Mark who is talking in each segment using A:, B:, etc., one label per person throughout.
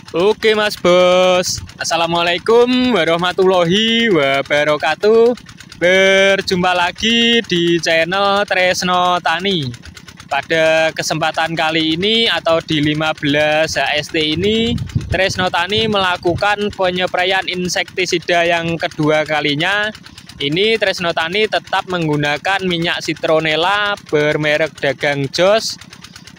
A: Oke Mas Bos, Assalamualaikum warahmatullahi wabarakatuh. Berjumpa lagi di channel Tresno Tani. Pada kesempatan kali ini atau di 15 HST ini, Tresno Tani melakukan penyepraian insektisida yang kedua kalinya. Ini Tresno Tani tetap menggunakan minyak citronella bermerek Dagang Jos.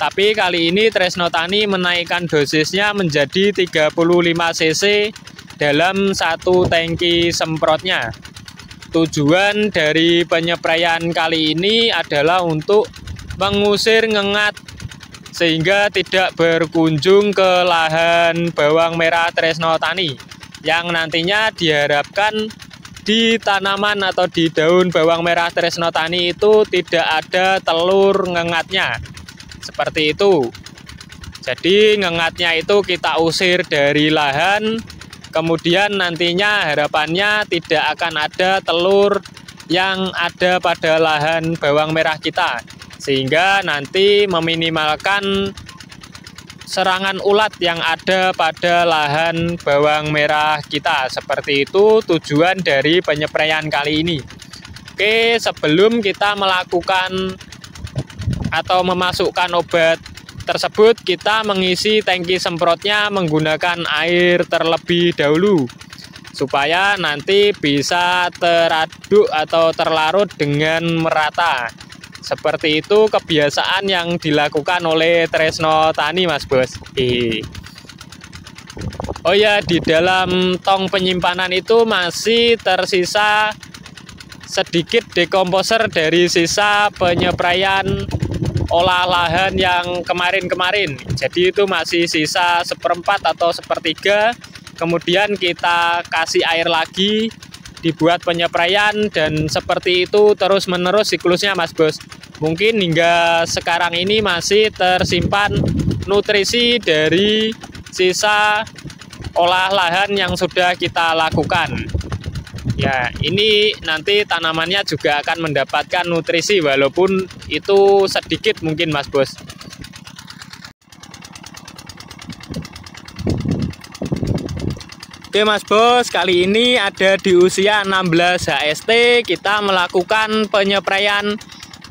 A: Tapi kali ini Tresno Tani menaikkan dosisnya menjadi 35 cc dalam satu tangki semprotnya. Tujuan dari penyepraian kali ini adalah untuk mengusir ngengat sehingga tidak berkunjung ke lahan bawang merah Tresno Tani yang nantinya diharapkan di tanaman atau di daun bawang merah Tresno Tani itu tidak ada telur ngengatnya. Seperti itu. Jadi ngengatnya itu kita usir dari lahan, kemudian nantinya harapannya tidak akan ada telur yang ada pada lahan bawang merah kita, sehingga nanti meminimalkan serangan ulat yang ada pada lahan bawang merah kita. Seperti itu tujuan dari penyepraian kali ini. Oke, sebelum kita melakukan atau memasukkan obat tersebut, kita mengisi tangki semprotnya menggunakan air terlebih dahulu supaya nanti bisa teraduk atau terlarut dengan merata. Seperti itu kebiasaan yang dilakukan oleh Tresno Tani Mas Bos. Oh ya, di dalam tong penyimpanan itu masih tersisa sedikit dekomposer dari sisa penyepraian olah lahan yang kemarin-kemarin. Jadi itu masih sisa 1/4 atau 1/3. Kemudian kita kasih air lagi, dibuat penyepraian, dan seperti itu terus-menerus siklusnya Mas Bos. Mungkin hingga sekarang ini masih tersimpan nutrisi dari sisa olah lahan yang sudah kita lakukan. Ya, ini nanti tanamannya juga akan mendapatkan nutrisi walaupun itu sedikit mungkin Mas Bos. Oke Mas Bos, kali ini ada di usia 16 HST kita melakukan penyepraian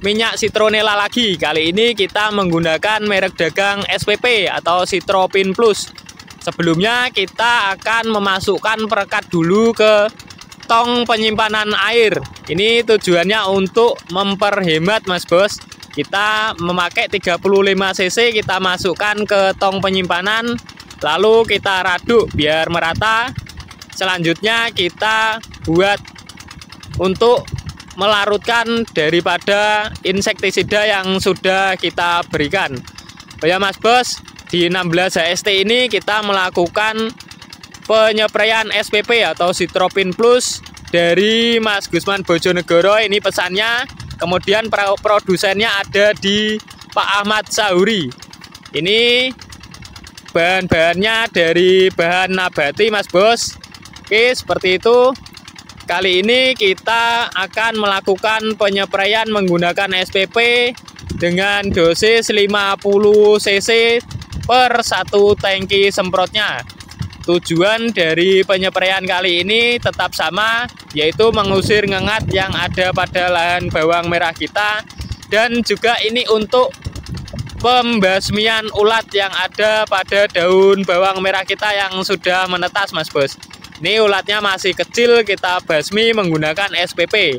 A: minyak citronella lagi. Kali ini kita menggunakan merek Dagang SPP atau Citropin Plus. Sebelumnya kita akan memasukkan perekat dulu ke tong penyimpanan air. Ini tujuannya untuk memperhemat Mas Bos. Kita memakai 35 cc, kita masukkan ke tong penyimpanan, lalu kita raduk biar merata. Selanjutnya kita buat untuk melarutkan daripada insektisida yang sudah kita berikan. Oh ya Mas Bos, di 16 HST ini kita melakukan penyepraian SPP atau Citropin Plus dari Mas Gusman Bojonegoro. Ini pesannya. Kemudian produsennya ada di Pak Ahmad Sahuri. Ini bahan-bahannya dari bahan nabati Mas Bos. Oke, seperti itu. Kali ini kita akan melakukan penyepraian menggunakan SPP dengan dosis 50 cc per satu tangki semprotnya. Tujuan dari penyepraian kali ini tetap sama, yaitu mengusir ngengat yang ada pada lahan bawang merah kita, dan juga ini untuk pembasmian ulat yang ada pada daun bawang merah kita yang sudah menetas Mas Bos. Ini ulatnya masih kecil, kita basmi menggunakan SPP.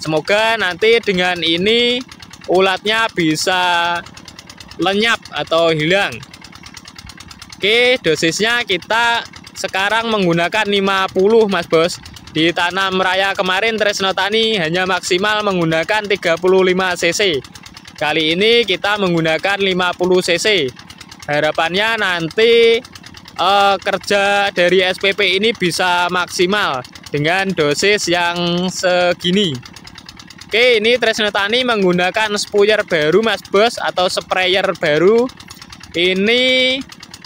A: Semoga nanti dengan ini ulatnya bisa lenyap atau hilang. Oke, dosisnya kita sekarang menggunakan 50 Mas Bos. Di tanam raya kemarin Tresno Tani hanya maksimal menggunakan 35 cc. Kali ini kita menggunakan 50 cc. Harapannya nanti kerja dari SPP ini bisa maksimal dengan dosis yang segini. Oke, ini Tresno Tani menggunakan sprayer baru Mas Bos atau sprayer baru. Ini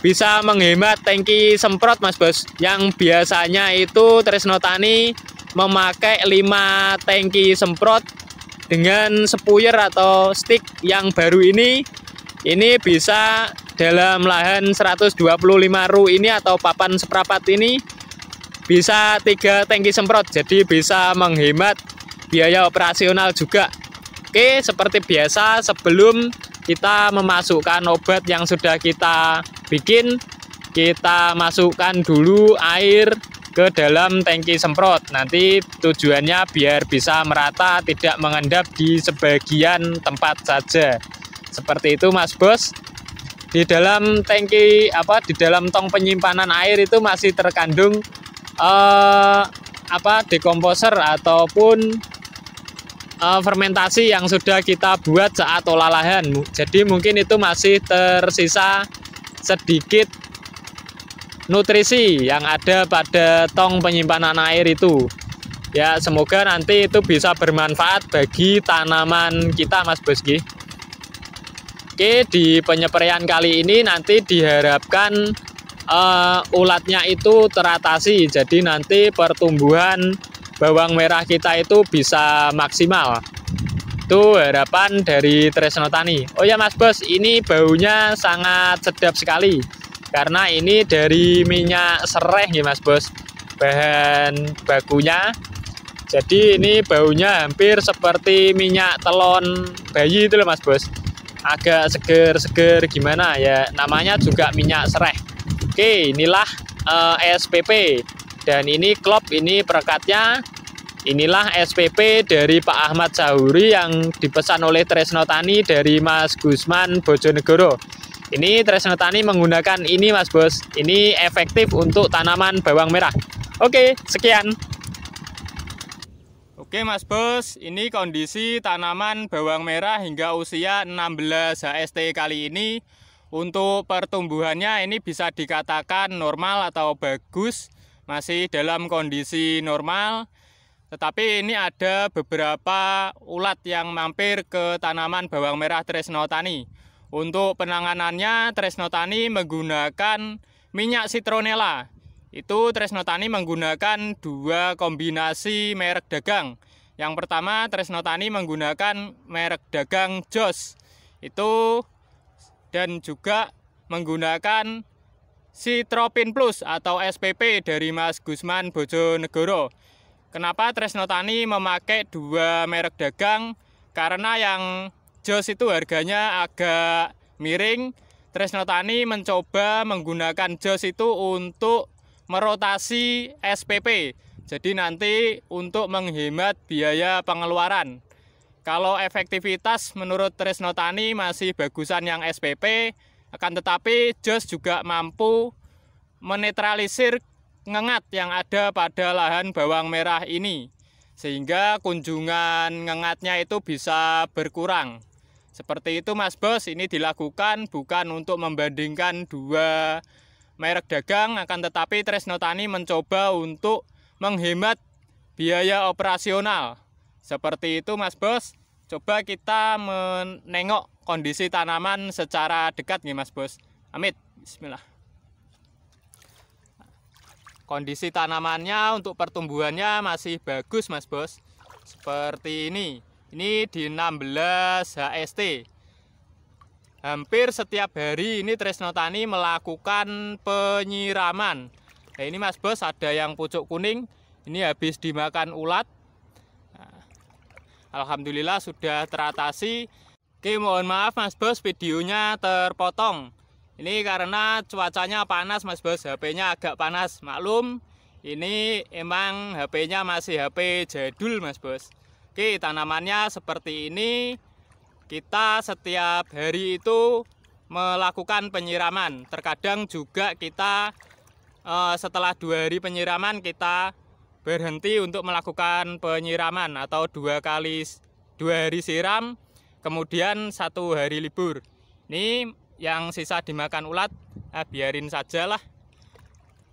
A: bisa menghemat tangki semprot Mas Bos. Yang biasanya itu Tresno Tani memakai 5 tangki semprot. Dengan sprayer atau stick yang baru ini bisa dalam lahan 125 ru ini atau papan seprapat ini bisa 3 tangki semprot, jadi bisa menghemat biaya operasional juga. Oke, seperti biasa sebelum kita memasukkan obat yang sudah kita bikin, kita masukkan dulu air ke dalam tangki semprot. Nanti tujuannya biar bisa merata, tidak mengendap di sebagian tempat saja. Seperti itu Mas Bos. Di dalam tangki di dalam tong penyimpanan air itu masih terkandung dekomposer ataupun fermentasi yang sudah kita buat saat olah lahan. Jadi mungkin itu masih tersisa sedikit nutrisi yang ada pada tong penyimpanan air itu. Ya, semoga nanti itu bisa bermanfaat bagi tanaman kita Mas Bosgi. Oke, di penyepraian kali ini nanti diharapkan ulatnya itu teratasi. Jadi nanti pertumbuhan bawang merah kita itu bisa maksimal. Itu harapan dari Tresno Tani. Oh ya Mas Bos, ini baunya sangat sedap sekali. Karena ini dari minyak serai nih Mas Bos, bahan bakunya. Jadi ini baunya hampir seperti minyak telon bayi itu loh Mas Bos. Agak seger-seger gimana ya, namanya juga minyak serai. Oke, inilah SPP. Dan ini klop, ini perekatnya. Inilah SPP dari Pak Ahmad Sahuri yang dipesan oleh Tresno Tani dari Mas Gusman Bojonegoro. Ini Tresno Tani menggunakan ini Mas Bos. Ini efektif untuk tanaman bawang merah. Oke, sekian. Oke Mas Bos, ini kondisi tanaman bawang merah hingga usia 16 HST kali ini. Untuk pertumbuhannya ini bisa dikatakan normal atau bagus. Masih dalam kondisi normal. Tetapi ini ada beberapa ulat yang mampir ke tanaman bawang merah Tresno Tani. Untuk penanganannya Tresno Tani menggunakan minyak citronella. Itu Tresno Tani menggunakan 2 kombinasi merek dagang. Yang pertama Tresno Tani menggunakan merek dagang Jos. Itu dan juga menggunakan Citropin Plus atau SPP dari Mas Gusman Bojonegoro. Kenapa Tresno Tani memakai 2 merek dagang? Karena yang Jos itu harganya agak miring. Tresno Tani mencoba menggunakan Jos itu untuk merotasi SPP. Jadi nanti untuk menghemat biaya pengeluaran. Kalau efektivitas menurut Tresno Tani masih bagusan yang SPP, akan tetapi Jos juga mampu menetralisir ngengat yang ada pada lahan bawang merah ini. Sehingga kunjungan ngengatnya itu bisa berkurang. Seperti itu Mas Bos, ini dilakukan bukan untuk membandingkan 2 merek dagang, akan tetapi Tresno Tani mencoba untuk menghemat biaya operasional. Seperti itu Mas Bos. Coba kita menengok kondisi tanaman secara dekat nih Mas Bos. Amit, bismillah. Kondisi tanamannya untuk pertumbuhannya masih bagus Mas Bos. Seperti ini. Ini di 16 HST. Hampir setiap hari ini Tresno Tani melakukan penyiraman. Nah, ini Mas Bos ada yang pucuk kuning. Ini habis dimakan ulat. Nah, alhamdulillah sudah teratasi. Oke, mohon maaf Mas Bos, videonya terpotong. Ini karena cuacanya panas Mas Bos, HP-nya agak panas. Maklum, ini emang HP-nya masih HP jadul Mas Bos. Oke, tanamannya seperti ini. Kita setiap hari itu melakukan penyiraman. Terkadang juga kita setelah 2 hari penyiraman kita berhenti untuk melakukan penyiraman atau 2 hari siram, kemudian 1 hari libur. Ini yang sisa dimakan ulat, biarin sajalah.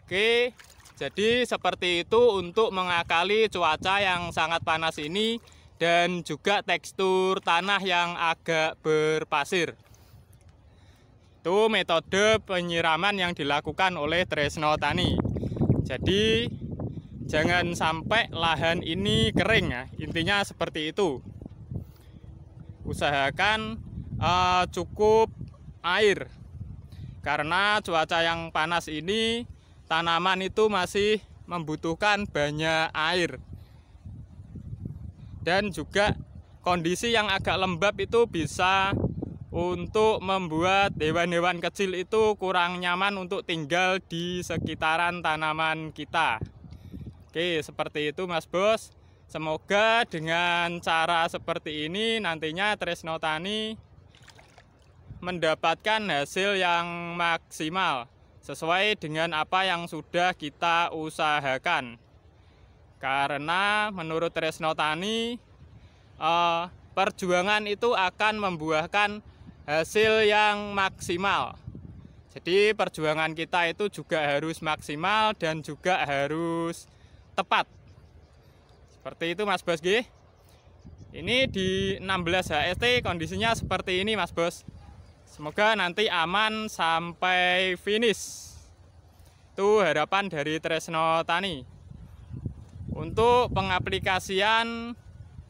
A: Oke. Jadi seperti itu untuk mengakali cuaca yang sangat panas ini dan juga tekstur tanah yang agak berpasir. Itu metode penyiraman yang dilakukan oleh Tresno Tani. Jadi jangan sampai lahan ini kering ya. Intinya seperti itu. Usahakan cukup air. Karena cuaca yang panas ini tanaman itu masih membutuhkan banyak air. Dan juga kondisi yang agak lembab itu bisa untuk membuat hewan-hewan kecil itu kurang nyaman untuk tinggal di sekitaran tanaman kita. Oke, seperti itu Mas Bos. Semoga dengan cara seperti ini nantinya Tresno Tani mendapatkan hasil yang maksimal sesuai dengan apa yang sudah kita usahakan. Karena menurut Tresno Tani perjuangan itu akan membuahkan hasil yang maksimal. Jadi perjuangan kita itu juga harus maksimal dan juga harus tepat. Seperti itu Mas Bos. Ini di 16 HST kondisinya seperti ini Mas Bos. Semoga nanti aman sampai finish. Itu harapan dari Tresno Tani. Untuk pengaplikasian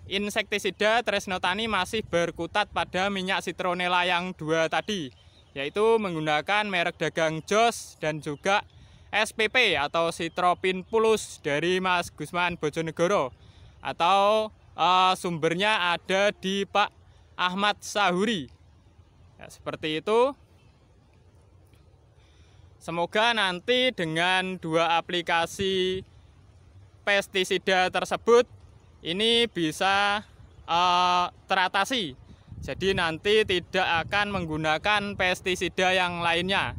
A: insektisida, Tresno Tani masih berkutat pada minyak citronella yang 2 tadi, yaitu menggunakan merek dagang JOS dan juga SPP atau Citropin Plus dari Mas Gusman Bojonegoro, atau sumbernya ada di Pak Ahmad Sahuri. Ya, seperti itu. Semoga nanti dengan 2 aplikasi pestisida tersebut ini bisa teratasi. Jadi nanti tidak akan menggunakan pestisida yang lainnya.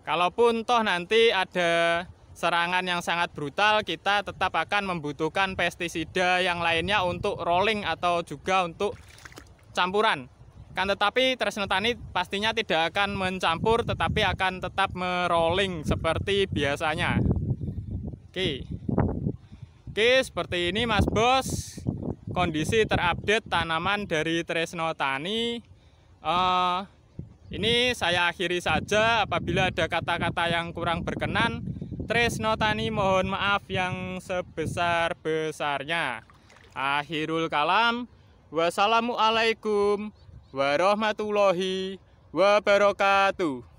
A: Kalaupun toh nanti ada serangan yang sangat brutal, kita tetap akan membutuhkan pestisida yang lainnya untuk rolling atau juga untuk campuran. Kan tetapi Tresno Tani pastinya tidak akan mencampur, tetapi akan tetap merolling seperti biasanya. Oke, seperti ini Mas Bos, kondisi terupdate tanaman dari Tresno Tani. Ini saya akhiri saja. Apabila ada kata-kata yang kurang berkenan, Tresno Tani mohon maaf yang sebesar-besarnya. Akhirul kalam, wassalamualaikum warahmatullahi wabarakatuh.